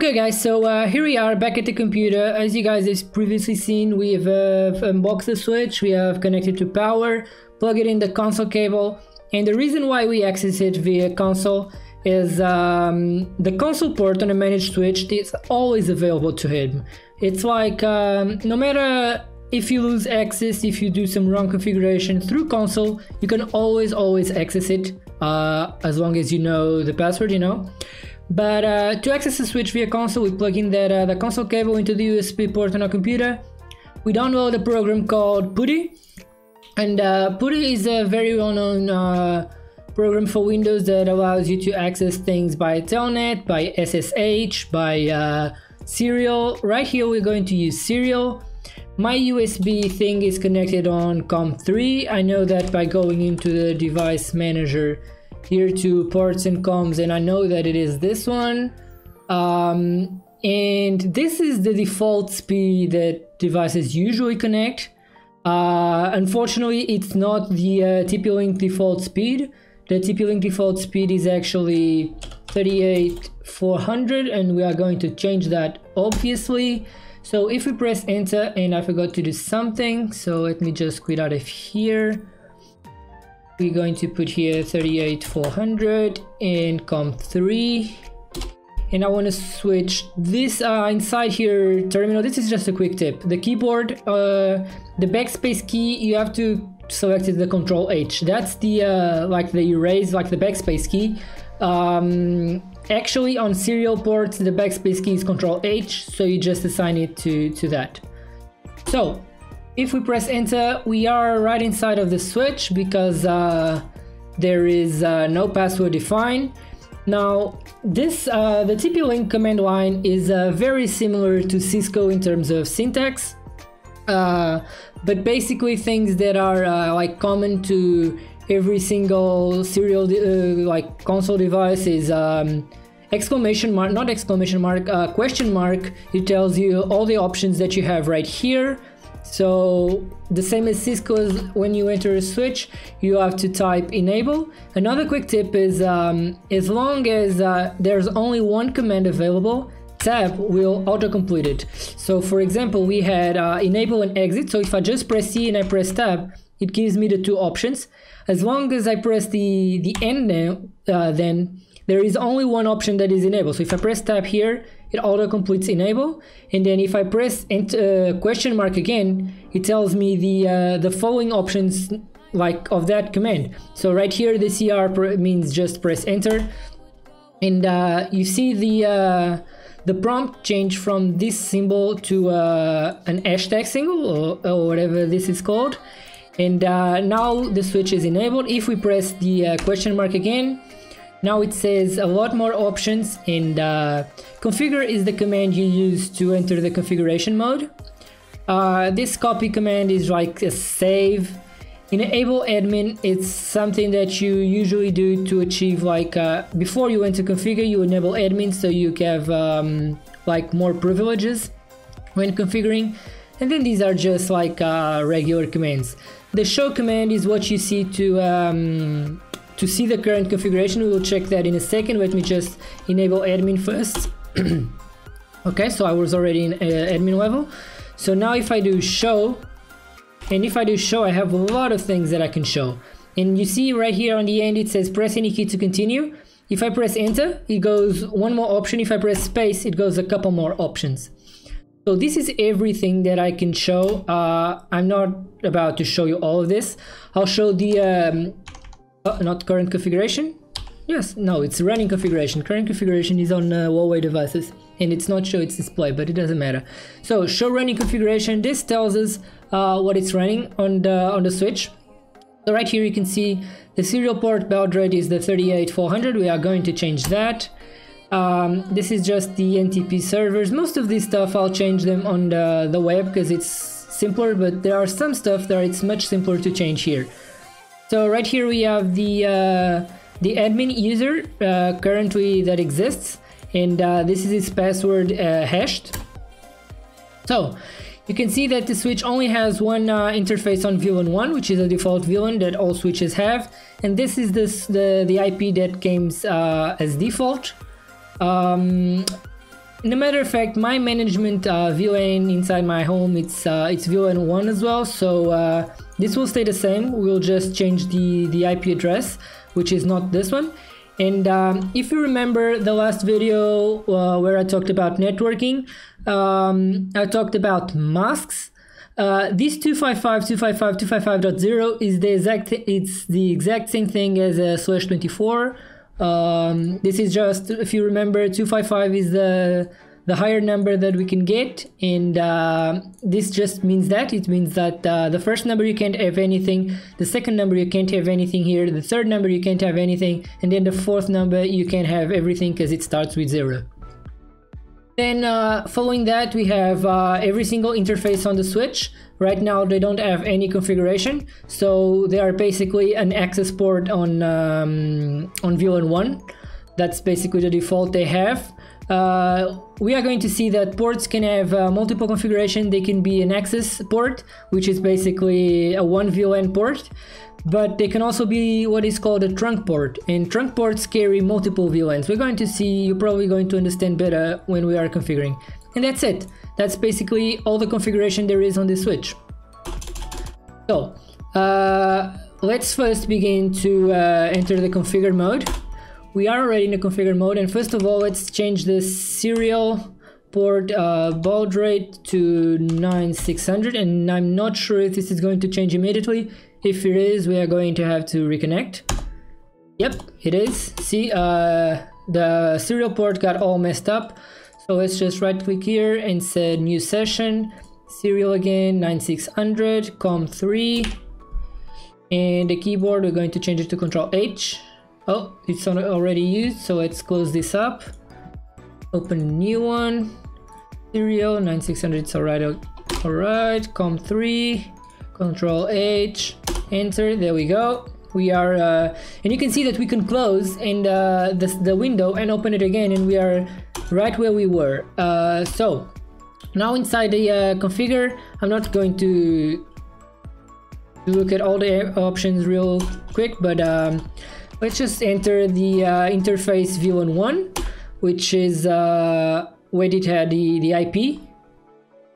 Okay guys, so here we are back at the computer. As you guys have previously seen, we have unboxed the switch, we have connected to power, plug it in the console cable, and the reason why we access it via console is the console port on a managed switch is always available to him. It's like no matter if you lose access, if you do some wrong configuration through console, you can always access it as long as you know the password, you know. But to access the switch via console, we plug in that the console cable into the USB port on our computer. We download a program called PuTTY, and PuTTY is a very well-known program for Windows that allows you to access things by telnet, by SSH, by serial. Right here we're going to use serial. My USB thing is connected on COM3. I know that by going into the device manager here to ports and comms, and I know that it is this one, and this is the default speed that devices usually connect. Unfortunately, it's not the TP-Link default speed. The TP-Link default speed is actually 38400, and we are going to change that obviously. So if we press enter, and I forgot to do something, so let me just quit out of here. We're going to put here 38400 and COM3, and I want to switch this inside here terminal. This is just a quick tip. The keyboard, the backspace key, you have to select the Control H. That's the like the erase, like the backspace key. Actually on serial ports the backspace key is Control H, so you just assign it to that. So if we press enter, we are right inside of the switch because there is no password defined. Now this the TP-Link command line is very similar to Cisco in terms of syntax, but basically things that are like common to every single serial like console device is exclamation mark, not exclamation mark, question mark. It tells you all the options that you have right here. So the same as Cisco's, when you enter a switch, you have to type enable. Another quick tip is as long as there's only one command available, tab will autocomplete it. So for example, we had enable and exit. So if I just press C and I press tab, it gives me the two options. As long as I press the end now, then there is only one option that is enabled. So if I press tab here, it auto-completes enable, and then if I press question mark again, it tells me the following options like of that command. So right here the CR means just press enter, and you see the prompt change from this symbol to an hashtag symbol or whatever this is called, and now the switch is enabled. If we press the question mark again, now it says a lot more options, and configure is the command you use to enter the configuration mode. This copy command is like a save. Enable admin, it's something that you usually do to achieve like before you enter configure, you enable admin so you have like more privileges when configuring. And then these are just like regular commands. The show command is what you see to see the current configuration. We will check that in a second. Let me just enable admin first. Okay, so I was already in admin level. So now if I do show, and if I do show, I have a lot of things that I can show. And you see right here on the end, it says press any key to continue. If I press enter, it goes one more option. If I press space, it goes a couple more options. So this is everything that I can show. I'm not about to show you all of this. I'll show the not current configuration. Yes, no, it's running configuration. Current configuration is on Huawei devices, and it's not show its display, but it doesn't matter. So show running configuration. This tells us what it's running on the switch. So right here you can see the serial port baud rate is the 38400. We are going to change that. This is just the NTP servers. Most of this stuff I'll change them on the web because it's simpler, but there are some stuff that it's much simpler to change here. So right here we have the admin user currently that exists, and this is its password hashed. So you can see that the switch only has one interface on VLAN 1, which is a default VLAN that all switches have, and this is the IP that comes as default. In a matter of fact, my management VLAN inside my home, it's VLAN 1 as well, so this will stay the same. We'll just change the IP address, which is not this one. And if you remember the last video where I talked about networking, I talked about masks. This 255.255.255.0 is the exact same thing as a /24. This is just, if you remember, 255 is the higher number that we can get, and this just means that the first number you can't have anything, the second number you can't have anything here, the third number you can't have anything, and then the fourth number you can have everything because it starts with 0. Then following that, we have every single interface on the switch. Right now they don't have any configuration, so they are basically an access port on VLAN 1. That's basically the default they have. We are going to see that ports can have multiple configuration. They can be an access port, which is basically a 1 VLAN port, but they can also be what is called a trunk port, and trunk ports carry multiple VLANs. We're going to see, you're probably going to understand better when we are configuring. And that's it. That's basically all the configuration there is on this switch. So let's first begin to enter the configure mode. We are already in the configure mode, and first of all, let's change the serial port baud rate to 9600, and I'm not sure if this is going to change immediately. If it is, we are going to have to reconnect. Yep, it is. See, the serial port got all messed up, so let's just right click here and say new session, serial again, 9600, COM3, and the keyboard, we're going to change it to Control H. Oh, it's already used, so let's close this up. Open a new one. Serial 9600, it's alright. Alright, COM3, Control H, enter. There we go. We are, and you can see that we can close and the window and open it again, and we are right where we were. So now inside the configure, I'm not going to look at all the options real quick, but let's just enter the interface VLAN 1, which is where it had the IP.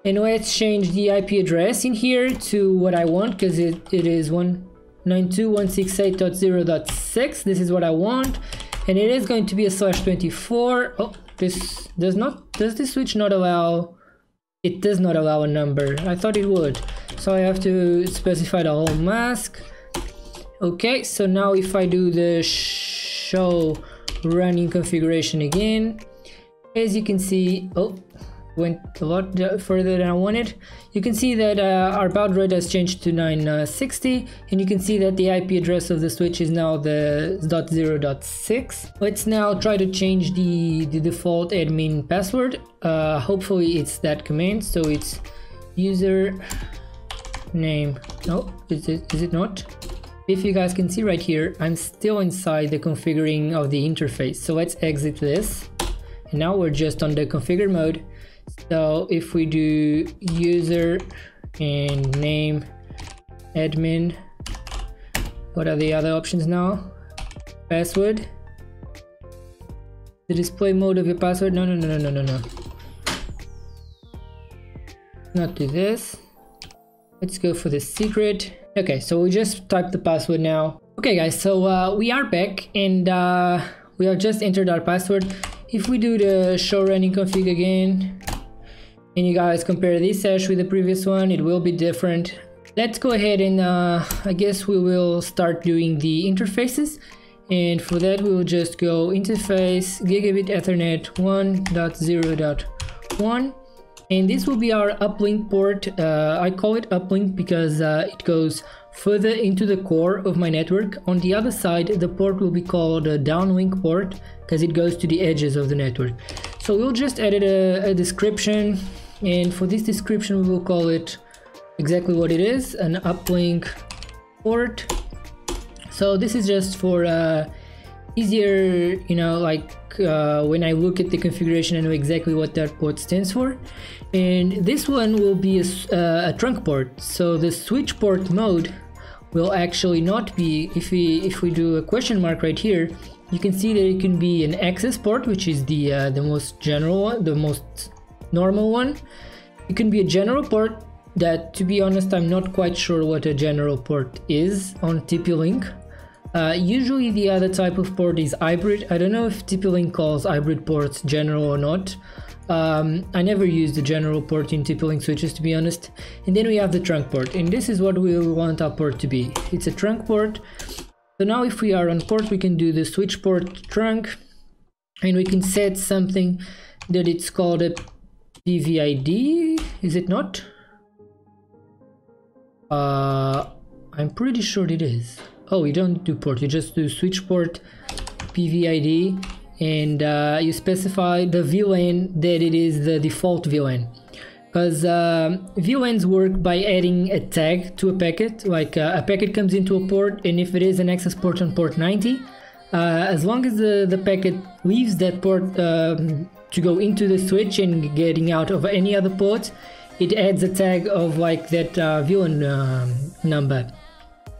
And let's change the IP address in here to what I want, because it is 192.168.0.6. This is what I want. And it is going to be a /24. Oh, this does this switch not allow? It does not allow a number. I thought it would. So I have to specify the whole mask. Okay, so now if I do the show running configuration again, as you can see, oh, went a lot further than I wanted. You can see that our baud rate has changed to 960, and you can see that the IP address of the switch is now the .0.6. Let's now try to change the default admin password. Hopefully it's that command, so it's user name. No, is it not? If you guys can see right here, I'm still inside the configuring of the interface. So let's exit this. And now we're just on the configure mode. So if we do user and name admin, what are the other options now? Password. The display mode of your password. No. Not do this. Let's go for the secret. Okay, so we just typed the password now. Okay guys, so we are back, and we have just entered our password. If we do the show running config again, and you guys compare this hash with the previous one, it will be different. Let's go ahead and I guess we will start doing the interfaces. And for that we will just go interface gigabit ethernet 1.0.1. And this will be our uplink port. I call it uplink because it goes further into the core of my network. On the other side, the port will be called a downlink port because it goes to the edges of the network. So we'll just edit a description, and for this description we will call it exactly what it is, an uplink port. So this is just for easier, you know, like when I look at the configuration, I know exactly what that port stands for. And this one will be a trunk port. So the switch port mode will actually not be, if we do a question mark right here, you can see that it can be an access port, which is the most general one, the most normal one. It can be a general port that, to be honest, I'm not quite sure what a general port is on TP-Link. Usually the other type of port is hybrid. I don't know if TP-Link calls hybrid ports general or not. I never used the general port in TP-Link switches, to be honest. And then we have the trunk port, and this is what we want our port to be. It's a trunk port. So now if we are on port, we can do the switch port trunk, and we can set something that it's called a PVID, is it not? I'm pretty sure it is. Oh, you don't do port, you just do switch port PVID, and you specify the VLAN that it is the default VLAN. Because VLANs work by adding a tag to a packet, like a packet comes into a port, and if it is an access port on port 90, as long as the packet leaves that port to go into the switch and getting out of any other port, it adds a tag of like that VLAN number.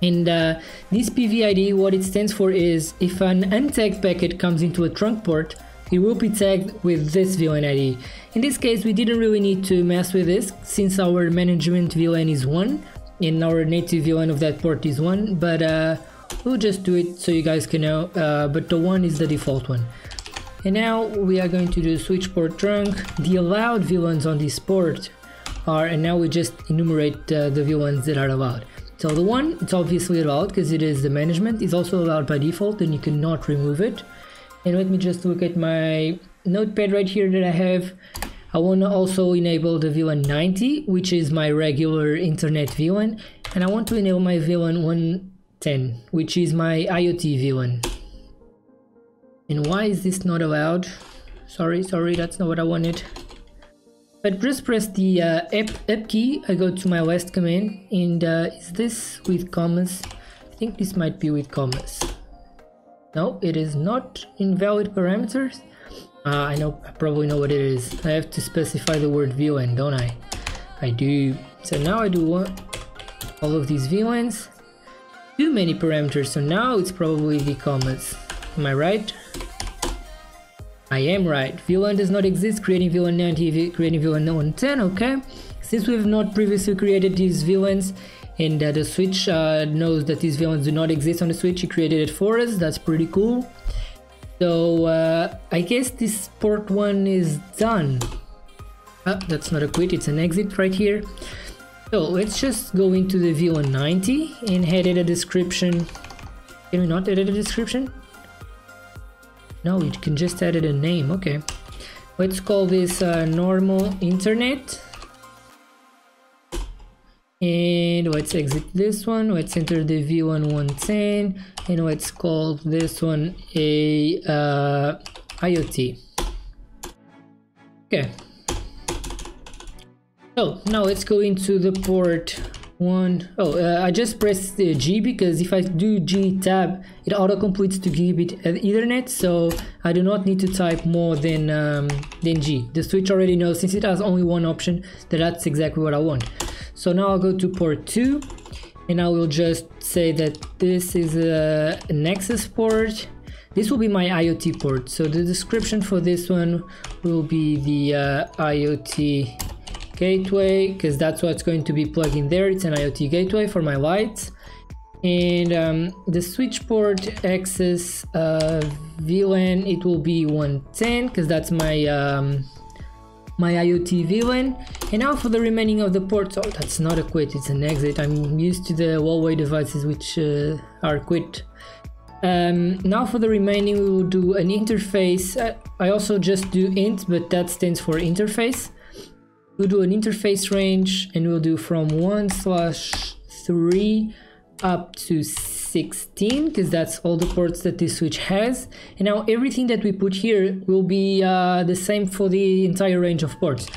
And this PVID, what it stands for is, if an untagged packet comes into a trunk port, it will be tagged with this VLAN ID. In this case, we didn't really need to mess with this, since our management VLAN is 1 and our native VLAN of that port is 1, but we'll just do it so you guys can know, but the 1 is the default one. And now we are going to do switch port trunk. The allowed VLANs on this port are, and now we just enumerate the VLANs that are allowed. So the 1, it's obviously allowed because it is the management, is also allowed by default and you cannot remove it. And let me just look at my notepad right here that I have. I want to also enable the VLAN 90, which is my regular internet VLAN, and I want to enable my VLAN 110, which is my IoT VLAN. And why is this not allowed? Sorry, that's not what I wanted. But just press the up key, I go to my last command, and is this with commas? I think this might be with commas. No, it is not invalid parameters. I probably know what it is. I have to specify the word VLAN, don't I? I do. So now I do all of these VLANs. Too many parameters, so now it's probably the commas. Am I right? I am right. VLAN does not exist. Creating VLAN 90, creating VLAN 110, okay. Since we have not previously created these VLANs, and the switch knows that these VLANs do not exist on the switch, he created it for us. That's pretty cool. So I guess this port 1 is done. That's not a quit, it's an exit right here. So let's just go into the VLAN 90 and edit a description. Can we not edit a description? No, you can just edit a name. Okay, let's call this normal internet. And let's exit this one, let's enter the VLAN 110, and let's call this one a IoT. Okay. So now let's go into the port 1. I just pressed the G because if I do G tab, it auto completes to gigabit Ethernet, so I do not need to type more than G. The switch already knows, since it has only one option, that's exactly what I want. So now I'll go to port 2, and I will just say that this is an access port. This will be my IoT port. So the description for this one will be the IoT gateway, because that's what's going to be plugged in there. It's an IoT gateway for my lights. And the switch port access VLAN, it will be 110, because that's my my IoT VLAN. And now for the remaining of the ports, that's not a quit, it's an exit. I'm used to the Huawei devices which are quit. Now for the remaining, we will do an interface. I also just do int, but that stands for interface. We'll do an interface range, and we'll do from 1/3 up to 16, because that's all the ports that this switch has. And now everything that we put here will be the same for the entire range of ports.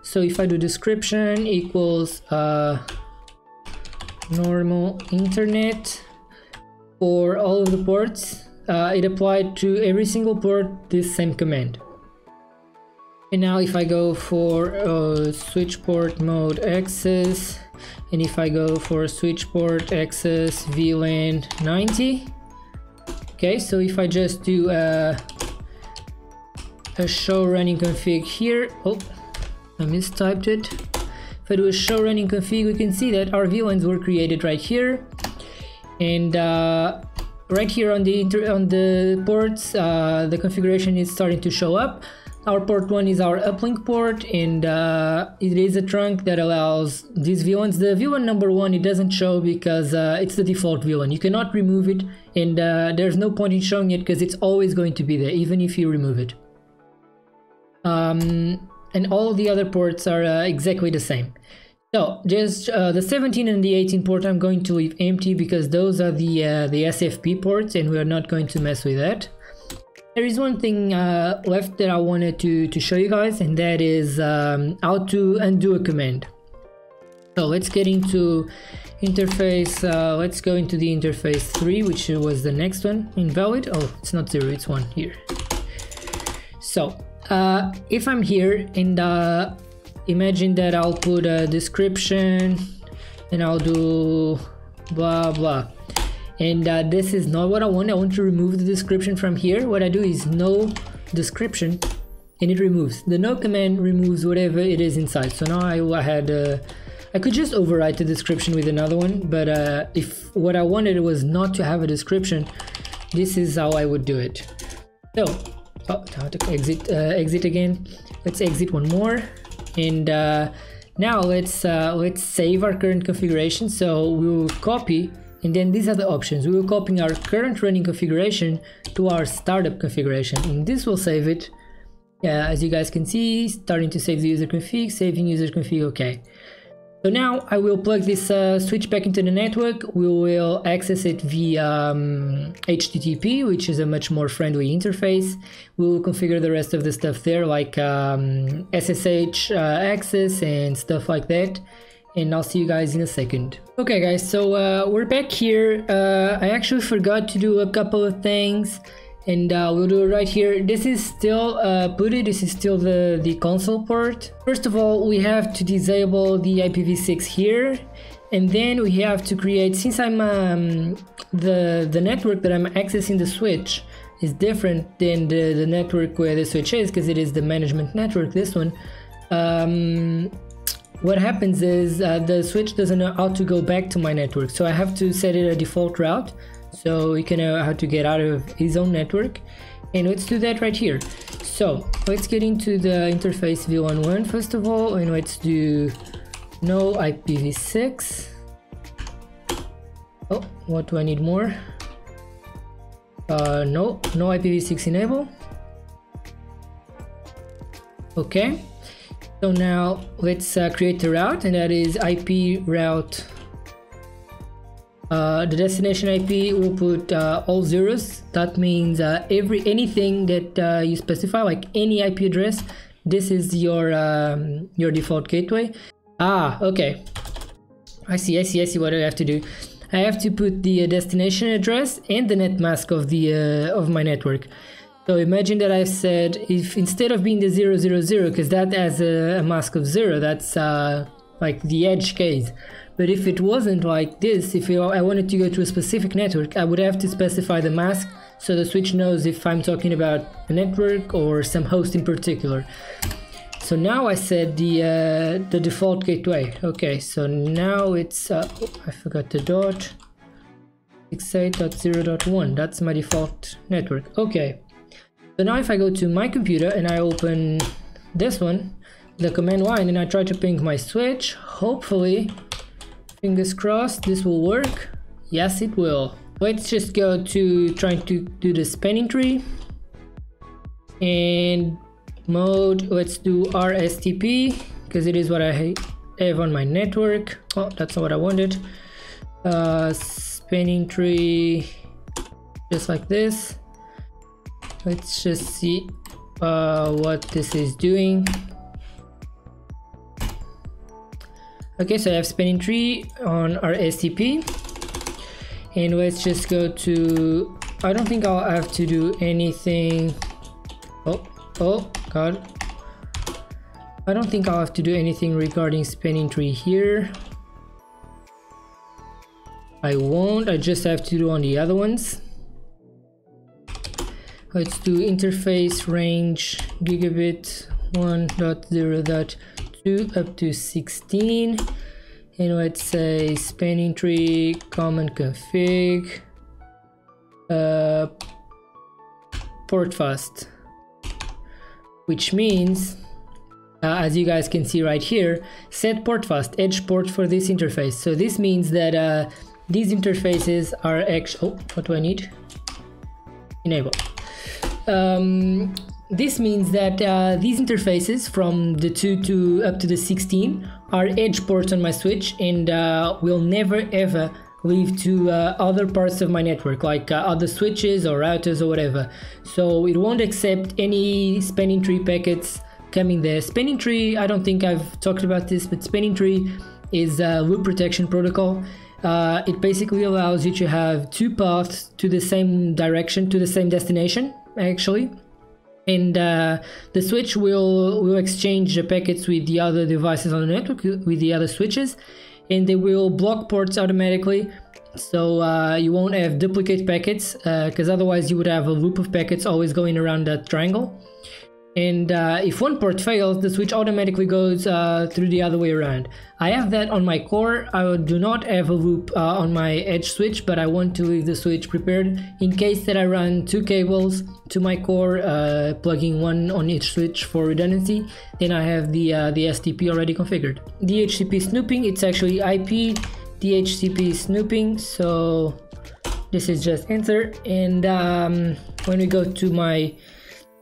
So if I do description equals normal internet for all of the ports, it applied to every single port this same command. And now if I go for switch port mode access, And if I go for switch port access VLAN 90, okay, so if I just do a show running config here, oh, I mistyped it. If I do a show running config, we can see that our VLANs were created right here, and right here on the ports, the configuration is starting to show up. Our port 1 is our uplink port, and it is a trunk that allows these VLANs. The VLAN number 1, it doesn't show because it's the default VLAN. You cannot remove it, and there's no point in showing it because it's always going to be there, even if you remove it. And all the other ports are exactly the same. So just the 17 and the 18 port I'm going to leave empty because those are the SFP ports, and we are not going to mess with that. There is one thing left that I wanted to show you guys, and that is how to undo a command. So let's get into interface. Let's go into the interface 3, which was the next one. Invalid. Oh, it's not 0, it's 1 here. So if I'm here and imagine that I'll put a description and I'll do blah blah, and this is not what I want. I want to remove the description from here. What I do is no description, and it removes. The no command removes whatever it is inside. So now I could just overwrite the description with another one, but if what I wanted was not to have a description, this is how I would do it. So oh, now to exit again. Let's exit one more, and now let's save our current configuration. So we will copy. And then these are the options. We will copy our current running configuration to our startup configuration, and this will save it. As you guys can see, starting to save the user config, saving user config, okay. So now I will plug this switch back into the network. We will access it via HTTP, which is a much more friendly interface. We will configure the rest of the stuff there, like SSH access and stuff like that. And I'll see you guys in a second. Okay guys, so we're back here. I actually forgot to do a couple of things, and we'll do it right here. This is still this is still the console port. First of all, we have to disable the IPv6 here, and then we have to create, since I'm the network that I'm accessing the switch is different than the network where the switch is, because it is the management network, this one. What happens is the switch doesn't know how to go back to my network, so I have to set it a default route so he can know how to get out of his own network, and let's do that right here. So let's get into the interface v11 first of all, and let's do no IPv6. Oh, what do I need more? No IPv6 enable. Okay. So now let's create a route, and that is IP route. The destination IP will put all zeros. That means anything that you specify, like any IP address. This is your default gateway. Ah, okay. I see what I have to do. I have to put the destination address and the net mask of my network. So imagine that I've said, if instead of being the 000, because that has a mask of 0, that's like the edge case. But if it wasn't like this, if I wanted to go to a specific network, I would have to specify the mask so the switch knows if I'm talking about a network or some host in particular. So now I said the default gateway. Okay, so now it's, I forgot the dot, 68.0.1, that's my default network. Okay. So now if I go to my computer and I open this one, the command line, and I try to ping my switch, hopefully, fingers crossed, this will work. Yes, it will. Let's just go to trying to do the spanning tree, and mode, let's do RSTP, because it is what I have on my network. Oh, that's not what I wanted. Spanning tree, just like this. Let's just see what this is doing. Okay, so I have spanning tree on our STP, and let's just go to, I don't think I'll have to do anything. Oh god, I don't think I'll have to do anything regarding spanning tree here. I won't, I just have to do on the other ones. Let's do interface range gigabit 1.0.2 up to 16, and let's say spanning tree common config port fast, which means as you guys can see right here, set port fast edge port for this interface. So this means that these interfaces are actually, what do I need? Enable. This means that these interfaces from the 2 to up to the 16 are edge ports on my switch, and will never ever leave to other parts of my network, like other switches or routers or whatever. So it won't accept any spanning tree packets coming there. Spanning tree, I don't think I've talked about this, but spanning tree is a loop protection protocol. It basically allows you to have two paths to the same direction, to the same destination actually, and the switch will exchange the packets with the other devices on the network, with the other switches, and they will block ports automatically, so you won't have duplicate packets, because otherwise you would have a loop of packets always going around that triangle. And if one port fails, the switch automatically goes through the other way around. I have that on my core. I do not have a loop on my edge switch, but I want to leave the switch prepared in case that I run two cables to my core, plugging one on each switch for redundancy. Then I have the STP already configured. Dhcp Snooping, it's actually IP Dhcp Snooping, so this is just enter. And when we go to my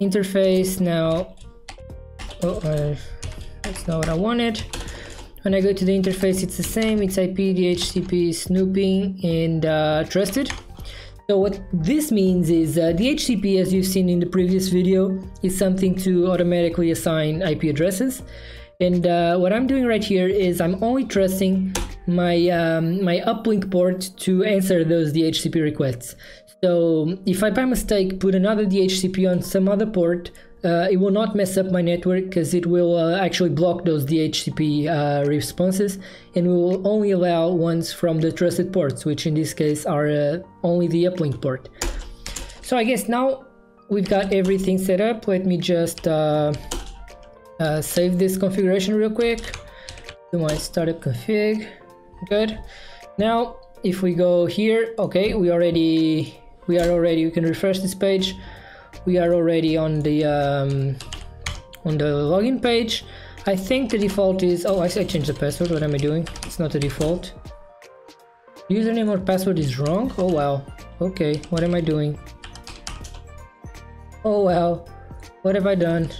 interface now, that's not what I wanted. When I go to the interface, it's the same, it's IP Dhcp Snooping and trusted. So what this means is Dhcp, as you've seen in the previous video, is something to automatically assign IP addresses, and what I'm doing right here is I'm only trusting my my uplink port to answer those Dhcp requests. So if I by mistake put another Dhcp on some other port, it will not mess up my network, because it will actually block those Dhcp responses, and we will only allow ones from the trusted ports, which in this case are only the uplink port. So I guess now we've got everything set up. Let me just save this configuration real quick. Do my startup config. Good. Now if we go here, okay, we are already, we can refresh this page. We are already on the login page. I think the default is, oh, I changed the password. What am I doing? It's not the default. Username or password is wrong. Oh wow. Okay, what am I doing? Oh wow, what have I done?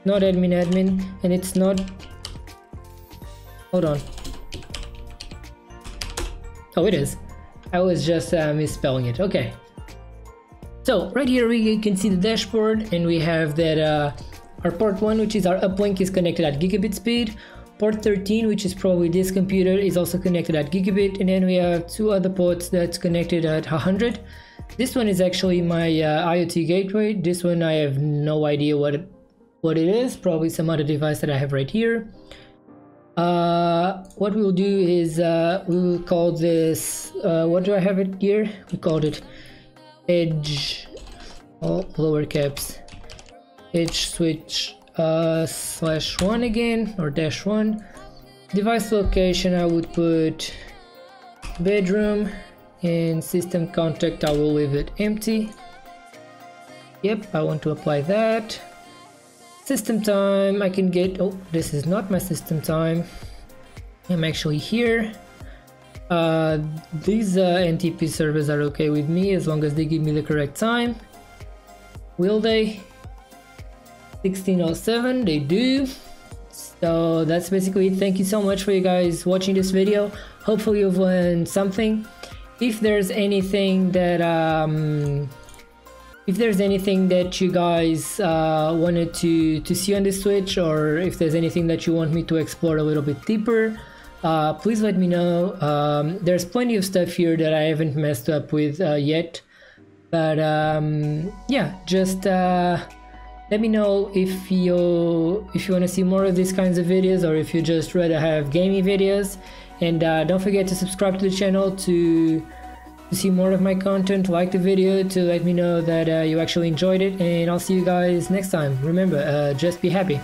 Not admin, and it's not, hold on. Oh, it is. I was just misspelling it. Okay. So right here we can see the dashboard, and we have that our port 1, which is our uplink, is connected at gigabit speed. Port 13, which is probably this computer, is also connected at gigabit, and then we have two other ports that's connected at 100. This one is actually my IoT gateway. This one I have no idea what it is. Probably some other device that I have right here. What we'll do is we will call this, what do I have it here? We called it edge, all lower caps, edge switch /1 again, or -1. Device location, I would put bedroom, and system contact, I will leave it empty. Yep, I want to apply that. System time, I can get, oh, this is not my system time. I'm actually here. These NTP servers are okay with me as long as they give me the correct time. Will they? 16:07, they do. So that's basically it. Thank you so much for you guys watching this video. Hopefully you've learned something. If there's anything that you guys wanted to see on this switch, or if there's anything that you want me to explore a little bit deeper, please let me know. There's plenty of stuff here that I haven't messed up with yet, but yeah, just let me know if you want to see more of these kinds of videos, or if you just rather have gaming videos. And don't forget to subscribe to the channel to see more of my content, like the video to let me know that you actually enjoyed it, and I'll see you guys next time. Remember, just be happy.